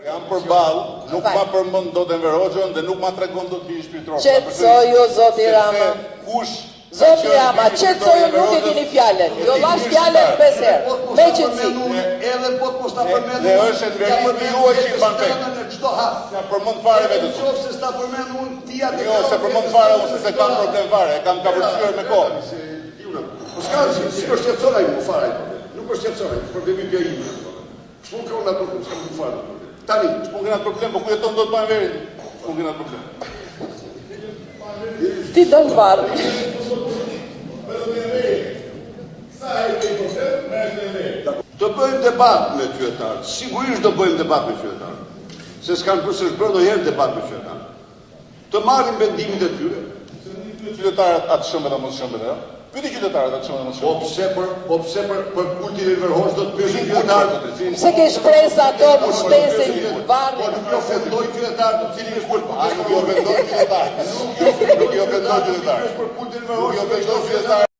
Jam përballë, nuk ma përmend dot Enver Hoxhën dhe nuk ma tregon dot bi shpirtëror. Qetësoju zoti Rama. Kush Zoti Rama, qetësoju, nuk e keni fjalën. Jo lash fjalën 5 herë. Me qetësi. Edhe po të mos ta përmend. Dhe është ndërmimi juaj që i ban tek. Çdo hap. Ja përmend fare vetë. Nëse sta përmend unë ti atë. Jo, se përmend fare unë se kam problem fare, kam kapërcyer me kohë. Po s'ka s'është shqetësoj më fare. Nuk është shqetësoj, problemi bie im. S'u ka unë ato s'kam fare. Tani, s'po kena problem, po ku jeton dot pa Enverin? S'po kena problem. Ti don varr. Të bëjmë debat me qytetarët. Sigurisht do bëjmë debat me qytetarët. Se s'kan përse bërë ndonjëherë debat me qytetarët. Të marrim vendimin e tyre. Qytetarët atë shëmbët apo mos shëmbët, pyeti qytetarët atë shëmbët apo mos shëmbët. Po pse për kultin e Enver Hoxhës do të pyesin qytetarët? Pse ke shpresë ato të shtesin varrin? Po nuk jo ofendoj qytetarët, cili është kult. Nuk jo ofendoj qytetarët. Nuk jo ofendoj qytetarët. Për kultin e Enver Hoxhës. Nuk jo ofendoj qytetarët.